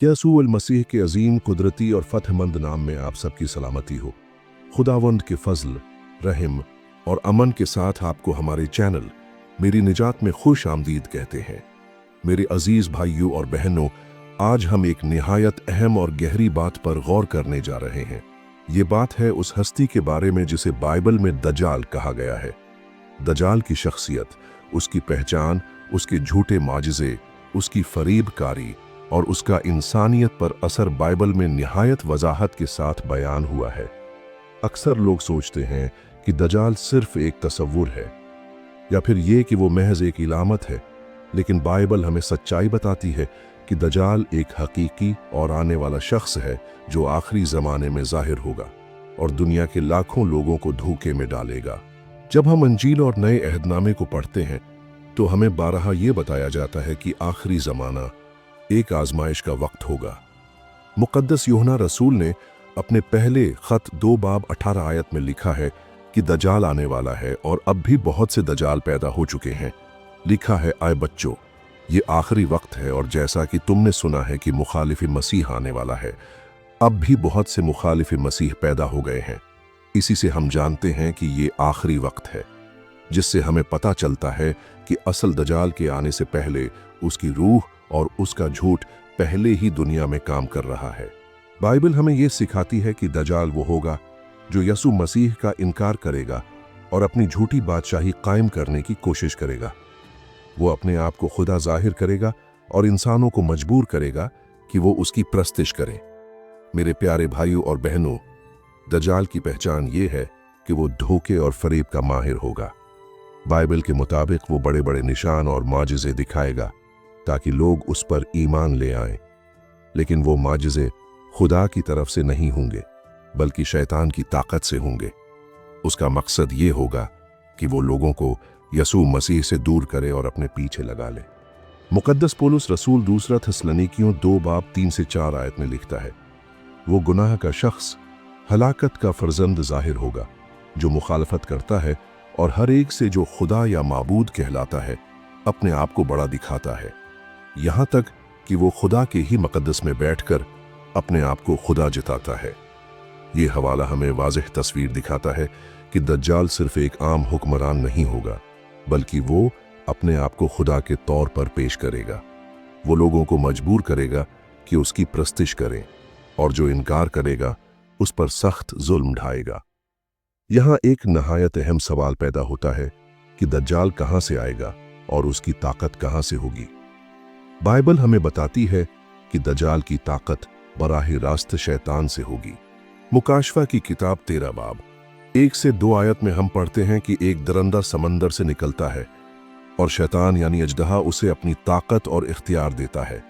यसूअल मसीह के अजीम कुदरती और फतहमंद नाम में आप सबकी सलामती हो। खुदावंद के फजल, रहम और अमन के साथ आपको हमारे चैनल मेरी निजात में खुश आमदीद कहते हैं। मेरे अजीज भाइयों और बहनों, आज हम एक निहायत अहम और गहरी बात पर गौर करने जा रहे हैं। ये बात है उस हस्ती के बारे में जिसे बाइबल में दज्जाल कहा गया है। दज्जाल की शख्सियत, उसकी पहचान, उसके झूठे माजिज़े, उसकी फरीबकारी और उसका इंसानियत पर असर बाइबल में निहायत वजाहत के साथ बयान हुआ है। अक्सर लोग सोचते हैं कि दज्जाल सिर्फ एक तसव्वुर है या फिर ये कि वो महज एक इलामत है, लेकिन बाइबल हमें सच्चाई बताती है कि दज्जाल एक हकीकी और आने वाला शख्स है जो आखिरी ज़माने में ज़ाहिर होगा और दुनिया के लाखों लोगों को धोखे में डालेगा। जब हम अंजील और नए अहदनामे को पढ़ते हैं तो हमें बारहा ये बताया जाता है कि आखिरी ज़माना एक आजमाइश का वक्त होगा। मुक़द्दस यूहन्ना रसूल ने अपने पहले ख़त 2 बाब 18 आयत में लिखा है कि दज्जाल आने वाला है और अब भी बहुत से दज्जाल पैदा हो चुके हैं। लिखा है, आए बच्चों, ये आखिरी वक्त है और जैसा कि तुमने सुना है कि मुखालिफ मसीह आने वाला है, अब भी बहुत से मुखालिफ मसीह पैदा हो गए हैं। इसी से हम जानते हैं कि ये आखिरी वक्त है, जिससे हमें पता चलता है कि असल दज्जाल के आने से पहले उसकी रूह और उसका झूठ पहले ही दुनिया में काम कर रहा है। बाइबल हमें यह सिखाती है कि दज्जाल वो होगा जो यसू मसीह का इनकार करेगा और अपनी झूठी बादशाही कायम करने की कोशिश करेगा। वो अपने आप को खुदा जाहिर करेगा और इंसानों को मजबूर करेगा कि वो उसकी प्रस्तिश करें। मेरे प्यारे भाइयों और बहनों, दज्जाल की पहचान ये है कि वो धोखे और फरेब का माहिर होगा। बाइबल के मुताबिक वो बड़े बड़े निशान और माजिज़े दिखाएगा ताकि लोग उस पर ईमान ले आएं, लेकिन वो माजिज़े खुदा की तरफ से नहीं होंगे बल्कि शैतान की ताकत से होंगे। उसका मकसद ये होगा कि वो लोगों को यसू मसीह से दूर करे और अपने पीछे लगा ले। मुक़द्दस पौलुस रसूल दूसरा थिस्सलुनीकियों 2 बाब 3 से 4 आयत में लिखता है, वो गुनाह का शख्स हलाकत का फर्जंद जाहिर होगा जो मुखालफत करता है और हर एक से जो खुदा या माबूद कहलाता है अपने आप को बड़ा दिखाता है, यहाँ तक कि वो खुदा के ही मक़दस में बैठकर अपने आप को खुदा जिताता है। ये हवाला हमें वाज़ेह तस्वीर दिखाता है कि दज्जाल सिर्फ एक आम हुक्मरान नहीं होगा, बल्कि वो अपने आप को खुदा के तौर पर पेश करेगा। वो लोगों को मजबूर करेगा कि उसकी प्रस्तिश करें और जो इनकार करेगा उस पर सख्त जुल्म ढाएगा। यहाँ एक नहायत अहम सवाल पैदा होता है कि दज्जाल कहाँ से आएगा और उसकी ताकत कहाँ से होगी। बाइबल हमें बताती है कि दज्जाल की ताकत बराह रास्त शैतान से होगी। मुकाशफा की किताब 13 बाब 1 से 2 आयत में हम पढ़ते हैं कि एक दरंदा समंदर से निकलता है और शैतान यानी अजदहा उसे अपनी ताकत और इख्तियार देता है।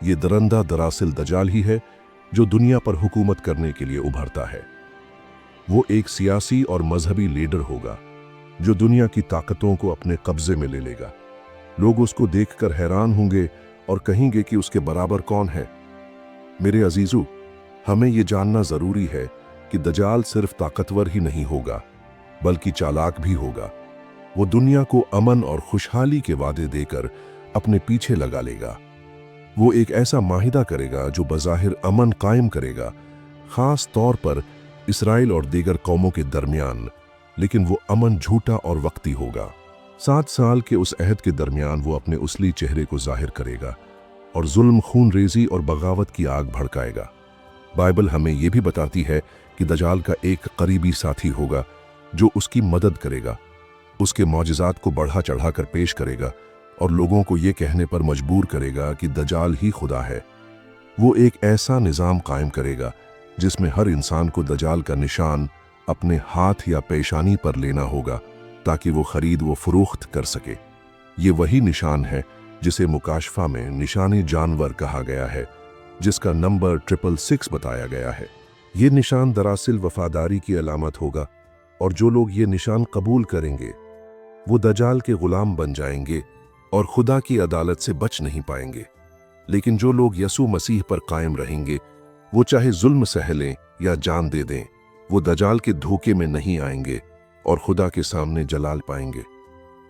ये दरंदा दरअसल दज्जाल ही है जो दुनिया पर हुकूमत करने के लिए उभरता है। वो एक सियासी और मजहबी लीडर होगा जो दुनिया की ताकतों को अपने कब्जे में ले लेगा। लोग उसको देखकर हैरान होंगे और कहेंगे कि उसके बराबर कौन है। मेरे अजीजों, हमें ये जानना जरूरी है कि दज्जाल सिर्फ ताकतवर ही नहीं होगा बल्कि चालाक भी होगा। वो दुनिया को अमन और खुशहाली के वादे देकर अपने पीछे लगा लेगा। वो एक ऐसा माहिदा करेगा जो बज़ाहिर अमन कायम करेगा, खास तौर पर इसराइल और दीगर कौमों के दरमियान, लेकिन वो अमन झूठा और वक्ती होगा। 7 साल के उस अहद के दरमियान वो अपने उसली चेहरे को जाहिर करेगा और जुल्म, खून रेजी और बगावत की आग भड़काएगा। बाइबल हमें यह भी बताती है कि दज्जाल का एक करीबी साथी होगा जो उसकी मदद करेगा, उसके मौजिज़ात को बढ़ा चढ़ाकर पेश करेगा और लोगों को ये कहने पर मजबूर करेगा कि दज्जाल ही खुदा है। वो एक ऐसा निज़ाम कायम करेगा जिसमें हर इंसान को दज्जाल का निशान अपने हाथ या पेशानी पर लेना होगा ताकि वो खरीद व फरोख्त कर सके। ये वही निशान है जिसे मुकाशफा में निशानी जानवर कहा गया है, जिसका नंबर 666 बताया गया है। ये निशान दरअसल वफादारी की अलामत होगा और जो लोग ये निशान कबूल करेंगे वो दज्जाल के गुलाम बन जाएंगे और खुदा की अदालत से बच नहीं पाएंगे। लेकिन जो लोग यसू मसीह पर कायम रहेंगे, वो चाहे जुल्म सह लें या जान दे दें, वो दज्जाल के धोखे में नहीं आएंगे और खुदा के सामने जलाल पाएंगे।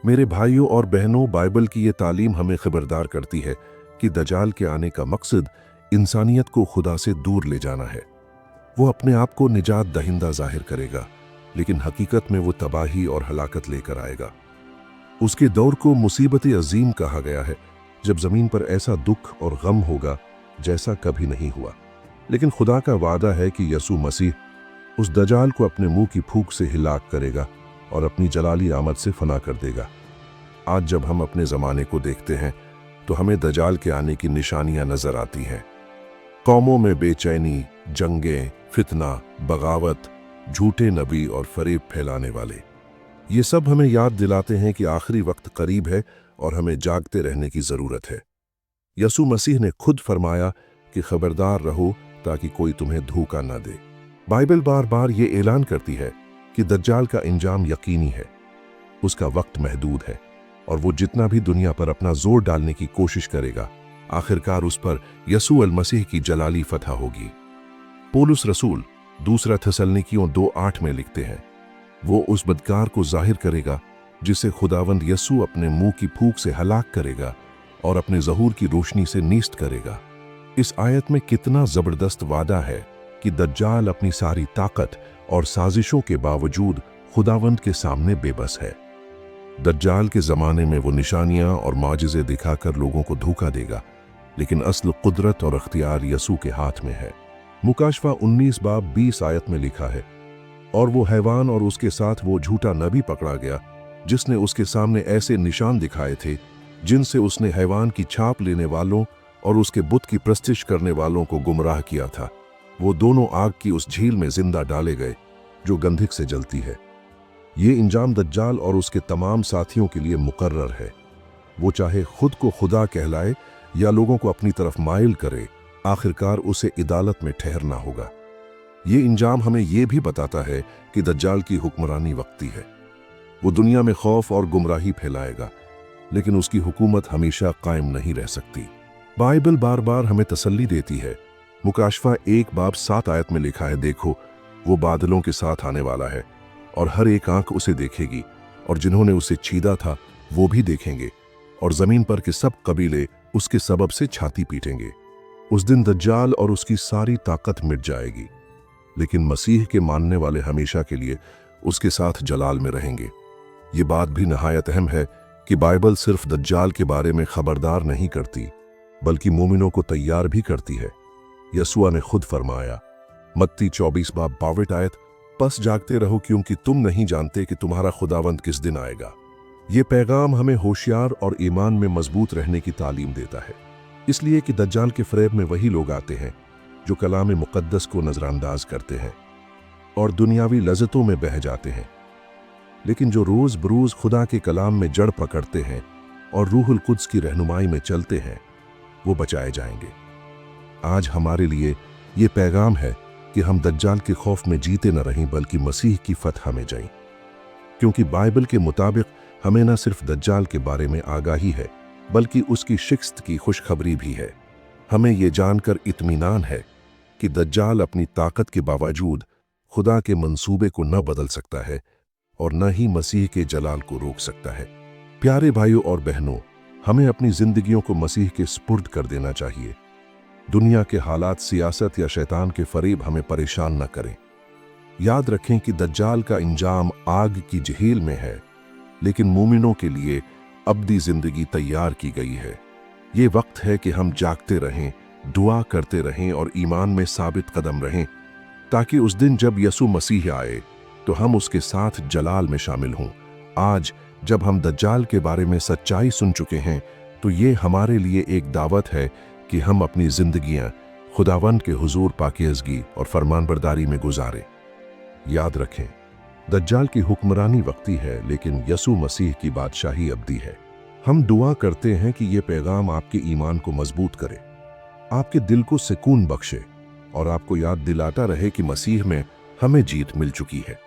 मेरे भाइयों और बहनों, बाइबल की ये तालीम हमें खबरदार करती है कि दज्जाल के आने का मकसद इंसानियत को खुदा से दूर ले जाना है। वो अपने आप को निजात दहिंदा जाहिर करेगा, लेकिन हकीकत में वो तबाही और हलाकत लेकर आएगा। उसके दौर को मुसीबत अजीम कहा गया है, जब जमीन पर ऐसा दुख और गम होगा जैसा कभी नहीं हुआ। लेकिन खुदा का वादा है कि यसू मसीह उस दजाल को अपने मुंह की फूंक से हिलाक करेगा और अपनी जलाली आमद से फना कर देगा। आज जब हम अपने ज़माने को देखते हैं तो हमें दजाल के आने की निशानियां नजर आती हैं। कौमों में बेचैनी, जंगें, फितना, बगावत, झूठे नबी और फरेब फैलाने वाले, ये सब हमें याद दिलाते हैं कि आखिरी वक्त करीब है और हमें जागते रहने की ज़रूरत है। यसू मसीह ने खुद फरमाया कि खबरदार रहो ताकि कोई तुम्हें धोखा न दे। बाइबल बार बार ये ऐलान करती है कि दज्जाल का इंजाम यकीनी है, उसका वक्त महदूद है और वो जितना भी दुनिया पर अपना जोर डालने की कोशिश करेगा, आखिरकार उस पर यसू अल मसीह की जलाली फतह होगी। पौलुस रसूल दूसरा थिस्सलुनीकियों 2:8 में लिखते हैं, वो उस बदकार को जाहिर करेगा जिसे खुदावंद यसू अपने मुंह की फूंक से हलाक करेगा और अपने ज़हूर की रोशनी से नीस्त करेगा। इस आयत में कितना ज़बरदस्त वादा है कि दज्जाल अपनी सारी ताकत और साजिशों के बावजूद खुदावंद के सामने बेबस है। दज्जाल के ज़माने में वो निशानियां और माजिज़े दिखाकर लोगों को धोखा देगा, लेकिन असल कुदरत और अख्तियार यसू के हाथ में है। मुकाशफा 19:20 आयत में लिखा है, और वो हैवान और उसके साथ वो झूठा नबी पकड़ा गया जिसने उसके सामने ऐसे निशान दिखाए थे जिनसे उसने हैवान की छाप लेने वालों और उसके बुत की प्रस्तिश करने वालों को गुमराह किया था। वो दोनों आग की उस झील में जिंदा डाले गए जो गंधक से जलती है। ये इंजाम दज्जाल और उसके तमाम साथियों के लिए मुकर्रर है। वो चाहे खुद को खुदा कहलाए या लोगों को अपनी तरफ माइल करे, आखिरकार उसे इदालत में ठहरना होगा। ये इंजाम हमें ये भी बताता है कि दज्जाल की हुक्मरानी वक्ती है। वो दुनिया में खौफ और गुमराही फैलाएगा, लेकिन उसकी हुकूमत हमेशा कायम नहीं रह सकती। बाइबल बार बार हमें तसल्ली देती है। मुकाशफा 1:7 आयत में लिखा है, देखो वो बादलों के साथ आने वाला है और हर एक आंख उसे देखेगी, और जिन्होंने उसे छीदा था वो भी देखेंगे, और जमीन पर के सब कबीले उसके सबब से छाती पीटेंगे। उस दिन दज्जाल और उसकी सारी ताकत मिट जाएगी, लेकिन मसीह के मानने वाले हमेशा के लिए उसके साथ जलाल में रहेंगे। ये बात भी नहायत अहम है कि बाइबल सिर्फ दज्जाल के बारे में खबरदार नहीं करती, बल्कि मोमिनों को तैयार भी करती है। यसुआ ने खुद फरमाया, मत्ती 24:22 आयत, पस जागते रहो क्योंकि तुम नहीं जानते कि तुम्हारा खुदावंद किस दिन आएगा। ये पैगाम हमें होशियार और ईमान में मजबूत रहने की तालीम देता है, इसलिए कि दज्जाल के फरेब में वही लोग आते हैं जो कलाम मुक़द्दस को नज़रअंदाज करते हैं और दुनियावी लज़्ज़तों में बह जाते हैं, लेकिन जो रोज़ बरोज़ खुदा के कलाम में जड़ पकड़ते हैं और रूहुल कुद्स की रहनुमाई में चलते हैं, वो बचाए जाएंगे। आज हमारे लिए ये पैगाम है कि हम दज्जाल के खौफ में जीते न रहें, बल्कि मसीह की फतह में जाएं, क्योंकि बाइबल के मुताबिक हमें न सिर्फ दज्जाल के बारे में आगाही है, बल्कि उसकी शिकस्त की खुशखबरी भी है। हमें ये जानकर इत्मीनान है कि दज्जाल अपनी ताकत के बावजूद खुदा के मंसूबे को न बदल सकता है और न ही मसीह के जलाल को रोक सकता है। प्यारे भाइयों और बहनों, हमें अपनी जिंदगियों को मसीह के स्पुर्द कर देना चाहिए। दुनिया के हालात, सियासत या शैतान के फरेब हमें परेशान न करें। याद रखें कि दज्जाल का इंजाम आग की झील में है, लेकिन मोमिनों के लिए अब्दी जिंदगी तैयार की गई है। ये वक्त है कि हम जागते रहें, दुआ करते रहें और ईमान में साबित कदम रहें, ताकि उस दिन जब यसू मसीह आए तो हम उसके साथ जलाल में शामिल हों। आज जब हम दज्जाल के बारे में सच्चाई सुन चुके हैं, तो ये हमारे लिए एक दावत है कि हम अपनी जिंदगियां खुदावंद के हुजूर पाकीज़गी और फरमानबरदारी में गुजारें। याद रखें, दज्जाल की हुक्मरानी वक्ती है, लेकिन यसू मसीह की बादशाही अब्दी है। हम दुआ करते हैं कि ये पैगाम आपके ईमान को मजबूत करे, आपके दिल को सुकून बख्शे और आपको याद दिलाता रहे कि मसीह में हमें जीत मिल चुकी है,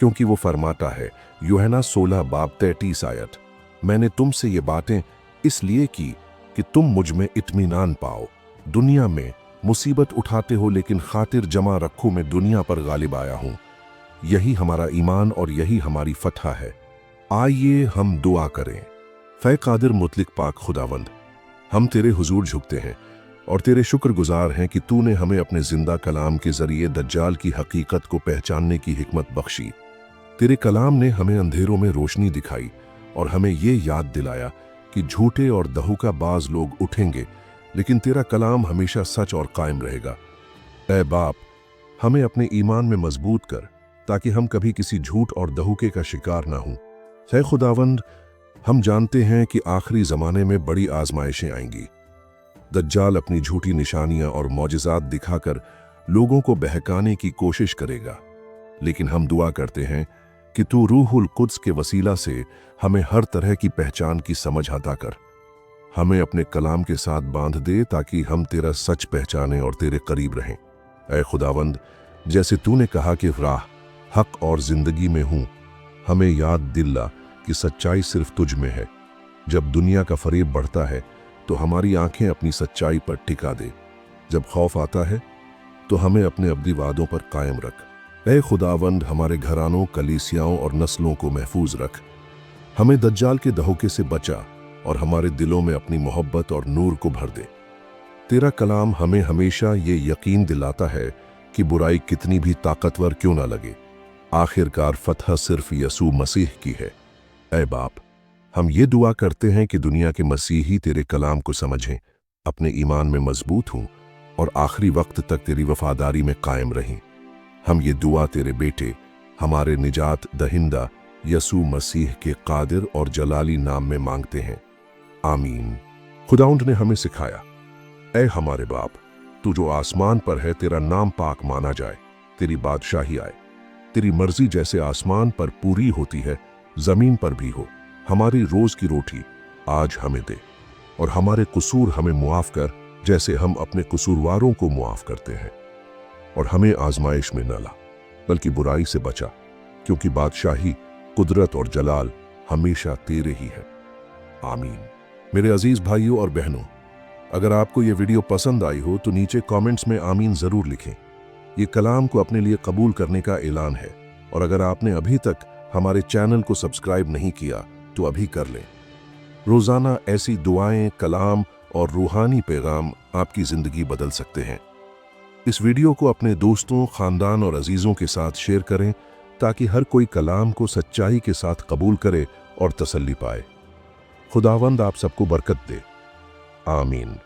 क्योंकि वो फरमाता है, यूहन्ना 16:33 आयत, मैंने तुमसे ये बातें इसलिए की कि तुम मुझ में इत्मीनान पाओ। दुनिया में मुसीबत उठाते हो, लेकिन खातिर जमा रखो मैं दुनिया पर गालिब आया हूं। यही हमारा ईमान और यही हमारी फतह है। आइए हम दुआ करें। फै कादिर मुतलिक पाक खुदावंद, हम तेरे हुजूर झुकते हैं और तेरे शुक्रगुजार हैं कि तूने हमें अपने जिंदा कलाम के जरिए दज्जाल की हकीकत को पहचानने की हिकमत बख्शी। तेरे कलाम ने हमें अंधेरों में रोशनी दिखाई और हमें ये याद दिलाया कि झूठे और दहूकाबाज लोग उठेंगे, लेकिन तेरा कलाम हमेशा सच और कायम रहेगा। ऐ बाप, हमें अपने ईमान में मजबूत कर ताकि हम कभी किसी झूठ और दहूके का शिकार ना हों। है खुदावंद, हम जानते हैं कि आखिरी ज़माने में बड़ी आजमाइशें आएंगी। दज्जाल अपनी झूठी निशानियां और मौजिज़ात दिखाकर लोगों को बहकाने की कोशिश करेगा, लेकिन हम दुआ करते हैं कि तू रूहुल कुद्स के वसीला से हमें हर तरह की पहचान की समझ अता कर। हमें अपने कलाम के साथ बांध दे ताकि हम तेरा सच पहचानें और तेरे करीब रहें। ऐ खुदावंद, जैसे तूने कहा कि राह, हक और जिंदगी में हूं, हमें याद दिला कि सच्चाई सिर्फ तुझ में है। जब दुनिया का फरेब बढ़ता है तो हमारी आंखें अपनी सच्चाई पर टिका दे। जब खौफ आता है तो हमें अपने अब्दी वादों पर कायम रख। ऐ खुदावंद, हमारे घरानों, कलीसियाओं और नस्लों को महफूज रख। हमें दज्जाल के दहोके से बचा और हमारे दिलों में अपनी मोहब्बत और नूर को भर दे। तेरा कलाम हमें हमेशा ये यकीन दिलाता है कि बुराई कितनी भी ताकतवर क्यों ना लगे, आखिरकार फतह सिर्फ यसू मसीह की है। ऐ बाप, हम ये दुआ करते हैं कि दुनिया के मसीही तेरे कलाम को समझें, अपने ईमान में मजबूत हों और आखिरी वक्त तक तेरी वफादारी में कायम रहें। हम ये दुआ तेरे बेटे, हमारे निजात दहिंदा यसू मसीह के कादिर और जलाली नाम में मांगते हैं, आमीन। खुदाउंद ने हमें सिखाया, ऐ हमारे बाप, तू जो आसमान पर है, तेरा नाम पाक माना जाए, तेरी बादशाही आए, तेरी मर्जी जैसे आसमान पर पूरी होती है जमीन पर भी हो। हमारी रोज की रोटी आज हमें दे और हमारे कसूर हमें मुआफ कर जैसे हम अपने कसूरवारों को मुआफ करते हैं, और हमें आजमाइश में न ला बल्कि बुराई से बचा, क्योंकि बादशाही, कुदरत और जलाल हमेशा तेरे ही है, आमीन। मेरे अजीज भाइयों और बहनों, अगर आपको ये वीडियो पसंद आई हो तो नीचे कमेंट्स में आमीन जरूर लिखें। ये कलाम को अपने लिए कबूल करने का ऐलान है, और अगर आपने अभी तक हमारे चैनल को सब्सक्राइब नहीं किया तो अभी कर लें। रोजाना ऐसी दुआएं, कलाम और रूहानी पैगाम आपकी जिंदगी बदल सकते हैं। इस वीडियो को अपने दोस्तों, खानदान और अजीजों के साथ शेयर करें ताकि हर कोई कलाम को सच्चाई के साथ कबूल करे और तसल्ली पाए। खुदावंद आप सबको बरकत दे, आमीन।